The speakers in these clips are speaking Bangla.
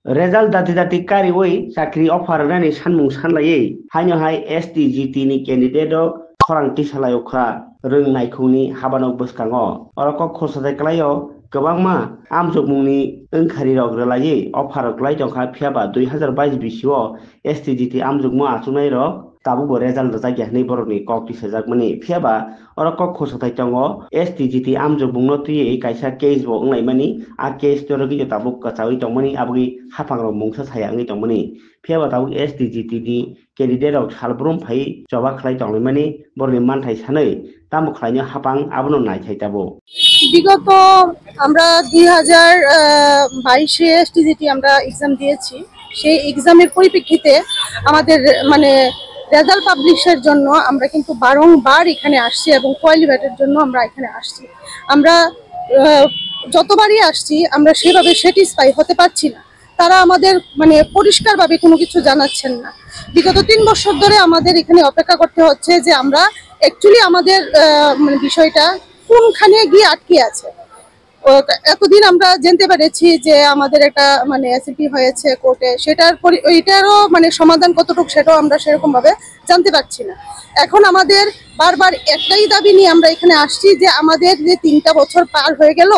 Result dati dati kari woi sakri offer nani sanmung sanlaye haino hai STGT ni candidate o khorang tisalayo kha roंनाय khoni habanok bwskango oroko khosatai klayo kwbangma amjokmungni wngkhari rok rwlaye offer klai tongkha phiaba 2022 bisio STGT amjokmo achungnai rok tabubo result rwjak hinui borokni kok tisajakmani phiaba oroko khosatai tongo STGT amjokmungno tui kaisa case bo wngnaimani a case torogi tabuk kachawi tongmani abogi hapangrok mungsa saya wngui tongmani phiaba tabuk STGT ni candidate rok salbrum phai joba khlai tonglaimani borni manthai sanoi তামু খাইনো হাপাং আবনো নাইথাই তাবো বিগত আমরা 2022 এ এসটিজিটি আমরা एग्जाम দিয়েছি সেই एग्जामेর পরিপ্রেক্ষিতে আমাদের মানে রেজাল্ট পাবলিশের জন্য আমরা কিন্তু বারংবার এখানে আসছি এবং কোয়ালিফাইডের জন্য আমরা এখানে আসছি আমরা যতবারই আসছি আমরা সেভাবে স্যাটিসফাই হতে পারছি না তারা আমাদের মানে পরিষ্কারভাবে কোনো কিছু জানাচ্ছেন না বিগত 3 বছর ধরে আমাদের এখানে অপেক্ষা করতে হচ্ছে যে আমরা অ্যাকচুয়ালি আমাদের মানে বিষয়টা কোনখানে গিয়ে আটকে আছে এতদিন আমরা জানতে পেরেছি যে আমাদের একটা মানে এসএপি হয়েছে কোর্টে এটারও মানে সমাধান কতটুকু সেটাও আমরা সেরকম ভাবে জানতে পারছি না এখন আমাদের বারবার একটাই দাবি নিয়ে আমরা এখানে আসছি যে আমাদের যে 3টা বছর পার হয়ে গেল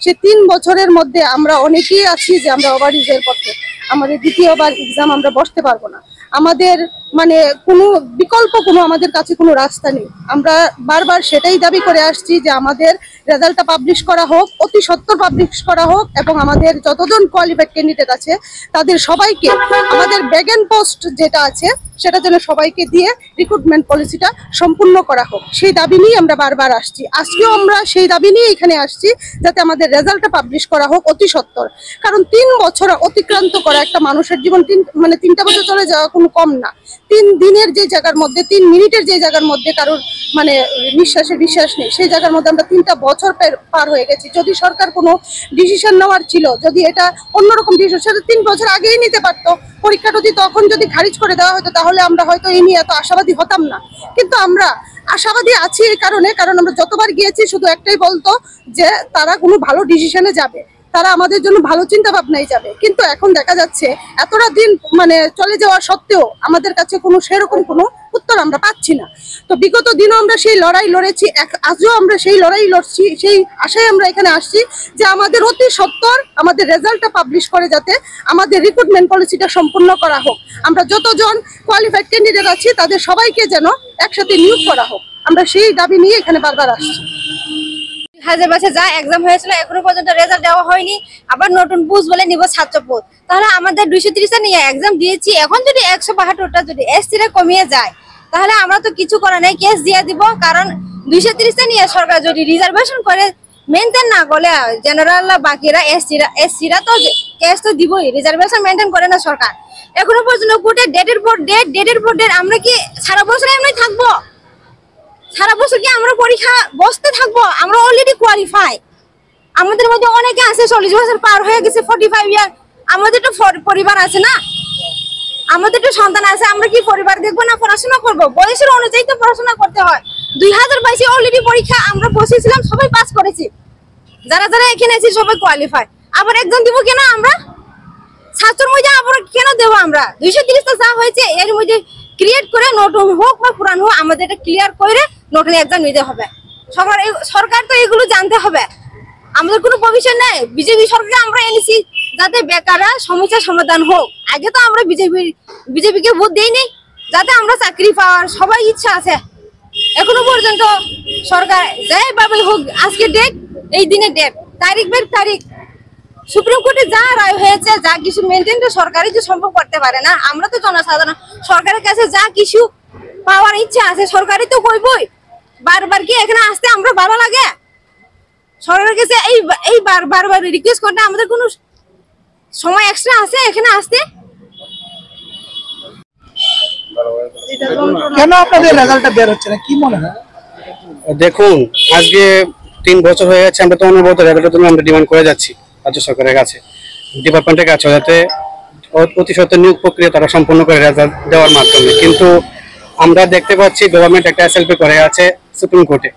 সে 3 বছরের মধ্যে আমরা অনেকেই আছি যে আমরা ওভারইজের পক্ষে আমাদের দ্বিতীয়বার एग्जाम আমরা বসতে পারবো না আমাদের মানে কোনো বিকল্প কোনো আমাদের কাছে কোনো রাস্তা নেই আমরা বারবার সেটাই দাবি করে আসছি যে আমাদের রেজাল্টটা পাবলিশ করা হোক অতি সত্বর পাবলিশ করা হোক এবং আমাদের যতজন কোয়ালিফাইড ক্যান্ডিডেট আছে তাদের সবাইকে আমাদের ব্যাগেন পোস্ট যেটা আছে সেটা যেন সবাইকে দিয়ে রিক্রুটমেন্ট পলিসিটা সম্পূর্ণ করা হোক সেই দাবি নিয়ে আমরা বারবার আসছি আজকেও আমরা সেই দাবি নিয়ে এখানে আসছি যাতে আমাদের রেজাল্টটা পাবলিশ করা হোক অতি সত্বর কারণ 3 বছর অতিক্রান্ত করা একটা মানুষের জীবন মানে 3টা বছর চলে যাওয়া কোনো কম না 3 দিনের যে জায়গার মধ্যে 3 মিনিটের যে জায়গার মধ্যে কারোর মানে নিঃশ্বাসে বিশ্বাস নেই সেই জায়গার মধ্যে আমরা 3টা বছর পার হয়ে গেছি যদি সরকার কোনো ডিসিশন নেওয়ার ছিল যদি এটা অন্যরকম ডিসিশন সেটা 3 বছর আগেই নিতে পারতো পরীক্ষাটা তখন যদি খারিজ করে দেওয়া হতো তাহলে আমরা হয়তো এই নিয়ে এত আশাবাদী হতাম না কিন্তু আমরা আশাবাদী আছি এই কারণে কারণ আমরা যতবার গিয়েছি শুধু একটাই বলতো যে তারা কোনো ভালো ডিসিশনে যাবে তারা আমাদের জন্য ভালো চিন্তা ভাবনাই যাবে কিন্তু এখন দেখা যাচ্ছে এতটা দিন মানে চলে যাওয়া সত্ত্বেও আমাদের কাছে কোনো সেরকম কোনো উত্তর আমরা পাচ্ছি না তো বিগত দিনও আমরা সেই লড়াই লড়েছি আজও আমরা সেই লড়াই লড়ছি সেই আশায় আমরা এখানে আসছি যে আমাদের অতি সত্বর আমাদের রেজাল্টটা পাবলিশ করে যাতে আমাদের রিক্রুটমেন্ট পলিসিটা সম্পূর্ণ করা হোক আমরা যতজন কোয়ালিফাইড ক্যান্ডিডেট আছি তাদের সবাইকে যেন একসাথে নিয়োগ করা হোক আমরা সেই দাবি নিয়ে এখানে বারবার আসছি হাজার বছর যা एग्जाम হয়েছিল এখনো পর্যন্ত রেজাল্ট দেওয়া হয়নি আবার নতুন বুঝ বলে নিব ছাত্রপদ তাহলে আমাদের 230টা নিয়ে एग्जाम দিয়েছি এখন যদি 172টা যদি এসসিরা কমিয়ে যায় তাহলে আমরা তো কিছু করার নাই কেস দিয়ে দিব কারণ 230টা নিয়ে সরকার যদি রিজার্ভেশন করে মেইনটেইন না করলে জেনারেল বাকিরা এসসিরা তো কেস তো দিবই রিজার্ভেশন মেইনটেইন করে না সরকার এখনো পর্যন্ত কোর্টে ডেটের পর ডেট আমরা কি সারা বছর এমনি থাকবো সারা বছর কি আমরা পরীক্ষা বসতে থাকবো আমরা অলরেডি কোয়ালিফাই আমাদের মধ্যে অনেকে আছে 40 বছর পার হয়ে গেছে 45 ইয়ার আমাদের তো পরিবার আছে না আমাদের তো সন্তান আছে আমরা কি পরিবার দেখবো না পড়াশোনা করব বয়সের অনুযায়ী তো পড়াশোনা করতে হয় 2022 অলরেডি পরীক্ষা আমরা বসেছিলাম সবাই পাস করেছি যারা যারা এখানে আছে সবাই কোয়ালিফাই আবার একজন দিব কেন আমরা ছাত্র মধ্যে আবার কেন দেব আমরা 230 টা যা হয়েছে এর মধ্যে ক্রিয়েট করে নতুন হোক বা পুরান হোক আমাদের এটা ক্লিয়ার করে নতুন एग्जाम নিতে হবে সরকার তো এগুলো জানতে হবে আমাদের কোনো প্রভিশন নাই বিজেপি সরকার আমরা এনেছি যাতে বেকাররা সমস্যার সমাধান হোক আগে তো আমরা বিজেপিকে ভোট দেইনি যাতে আমরা চাকরি পাওয়ার সবাই ইচ্ছা আছে এখনো পর্যন্ত সরকার যেভাবে হোক আজকে ডেট এই দিনে ডেট তারিখ সুপ্রিম কোর্টে যা রায় হয়েছে যা কিছু মেইনটেইন তো সরকারই তো সম্ভব করতে পারে না আমরা তো জনসাধারণ সরকারের কাছে যা কিছু পাওয়ার ইচ্ছা আছে সরকারই তো কইবই বারবার কি এখানে আসতে আমরা ভালো লাগে সরকারের কাছে এই বারবার রিকোয়েস্ট করতে আমাদের কোনো সময় এক্সট্রা আছে এখানে আসতে কেন আপনাদের রেজাল্টটা বের হচ্ছে না কি মনে হয় দেখুন আজকে 3 বছর হয়ে গেছে আমরা তো অনবরত রেজাল্টের জন্য আমরা ডিমান্ড করে যাচ্ছি রাজ্য সরকারের কাছে ডিপার্টমেন্টের কাছে যাতে অতি সত্বর নিয়োগ প্রক্রিয়া তারা সম্পূর্ণ করে রেজাল্ট দেওয়ার মাধ্যমে কিন্তু আমরা দেখতে পাচ্ছি গভর্নমেন্ট একটা এসএলপি করে আছে সুপ্রিম কোর্টে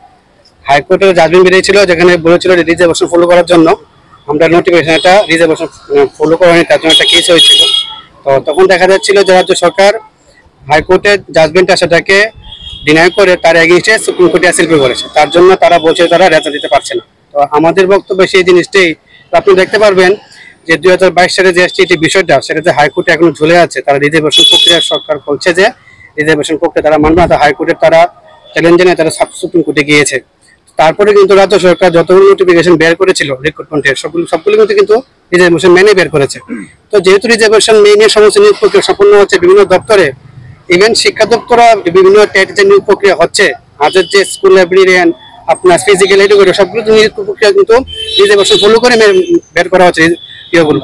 হাইকোর্টের জাজমেন্ট বেরিয়েছিল যেখানে বলেছিল রিজার্ভেশন ফলো করার জন্য আমরা নোটিফিকেশন একটা রিজার্ভেশন ফলো করেনি, তার জন্য একটা কেস হয়েছিল। তো তখন দেখা যাচ্ছিল যে রাজ্য সরকার হাইকোর্টের জাজমেন্ট সেটাকে ডিনাই করে তার এগেইনস্টে সুপ্রিম কোর্টে অ্যাপিল করেছে, তার জন্য তারা বলছে তারা রেজাল্ট দিতে পারছে না। তো আমাদের বক্তব্য সেই জিনিসটাই, আপনি দেখতে পারবেন যে 2022 সালে যে এসটি বিষয়টা সেটাতে হাইকোর্টে এখনো ঝুলে আছে। তারা রিজার্ভেশন প্রক্রিয়া সরকার বলছে যে রিজার্ভেশন প্রক্রিয়া তারা মানবে না, হাইকোর্টের তারা চ্যালেঞ্জ নিয়ে তারা সুপ্রিম কোর্টে গিয়েছে। তারপরে কিন্তু রাজ্য সরকার যতগুলো নোটিফিকেশন বের করেছিল রিক্রুটমেন্টের সবগুলো কিন্তু রিজার্ভেশন মেনে বের করেছে। তো যেহেতু রিজার্ভেশন মেনে সমস্ত নিয়োগ প্রক্রিয়া সম্পন্ন হচ্ছে বিভিন্ন দপ্তরে, ইভেন শিক্ষা দপ্তর বিভিন্ন টেট যে নিয়োগ প্রক্রিয়া হচ্ছে, আজের যে স্কুল লাইব্রেরিয়ান আপনার ফিজিক্যাল এডুকেটর সবগুলো নিয়োগ প্রক্রিয়া কিন্তু রিজার্ভেশন ফলো করে বের করা হচ্ছে,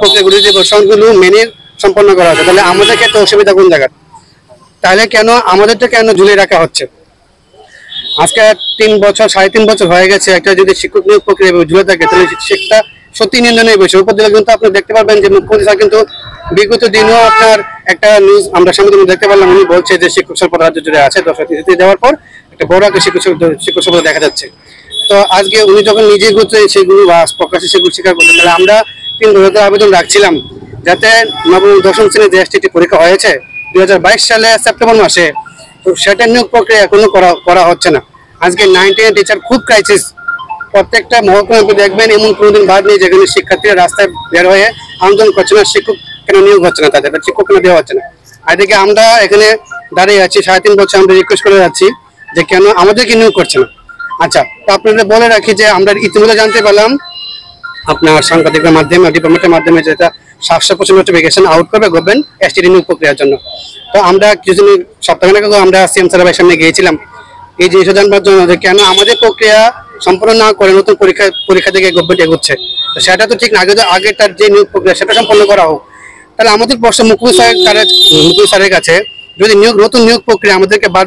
প্রক্রিয়াগুলো রিজার্ভেশনগুলো মেনে সম্পন্ন করা হচ্ছে। তাহলে আমাদের ক্ষেত্রে অসুবিধা কোন জায়গায়? তাহলে কেন আমাদেরটা কেন ঝুলিয়ে রাখা হচ্ছে? আজকে 3 বছর 3.5 বছর হয়ে গেছে একটা যদি শিক্ষক নিয়োগ প্রক্রিয়া ঝুলে থাকে, তাহলে সেটা সত্যি নিন্দনীয় বিষয়। উপর দিকে কিন্তু আপনি দেখতে পারবেন যে মুখ্যমন্ত্রী স্যার কিন্তু বিগত দিনেও আপনার একটা নিউজ আমরা সামনে দেখতে পারলাম, উনি বলছে যে শিক্ষক সরকার রাজ্য জুড়ে আছে 10 দেওয়ার পর একটা বড় একটা শিক্ষক সভা দেখা যাচ্ছে। তো আজকে উনি যখন নিজে করতে সেগুলো প্রকাশ্যে সেগুলো স্বীকার করছেন, তাহলে আমরা 3 বছর আবেদন রাখছিলাম যাতে নবম দশম শ্রেণীর যে এসটিটি পরীক্ষা হয়েছে 2022 সালে সেপ্টেম্বর মাসে, তো সেটা নিয়োগ প্রক্রিয়া এখনো করা হচ্ছে না। আজকে 9-10 টিচার খুব ক্রাইসিস। প্রত্যেকটা মহকুমায় দেখবেন এমন কোনোদিন বাদ নেই যেখানে শিক্ষার্থীরা রাস্তায় বের হয়ে আন্দোলন করছে না শিক্ষক কেন নিয়োগ হচ্ছে না, তাদের শিক্ষক কেন দেওয়া হচ্ছে না। আর এদিকে আমরা এখানে দাঁড়িয়ে আছি 3.5 বছর, আমরা রিকোয়েস্ট করে যাচ্ছি যে কেন আমাদেরকে নিয়োগ করছে না। আচ্ছা, তো আপনাদের বলে রাখি যে আমরা ইতিমধ্যে জানতে পারলাম আপনার সাংবাদিকের মাধ্যমে ডিপার্টমেন্টের মাধ্যমে যেটা 725 নোটিফিকেশন আউট করবে গভর্নমেন্ট এসটি নিয়োগ প্রক্রিয়ার জন্য। তো আমরা কিছুদিন সপ্তাহখানেক আগে আমরা সিএম স্যারের সামনে গিয়েছিলাম এই জিনিসটা জানবার জন্য যে কেন আমাদের প্রক্রিয়া সম্পূর্ণ না করে নতুন পরীক্ষা থেকে গভর্নমেন্ট এগোচ্ছে। তো সেটা তো ঠিক না, আগে তার যে নিয়োগ প্রক্রিয়া সেটা সম্পন্ন করা হোক। তাহলে আমাদের প্রশ্ন মুখ্যমন্ত্রী স্যারের কাছে, যদি নতুন নিয়োগ প্রক্রিয়া আমাদেরকে বাদ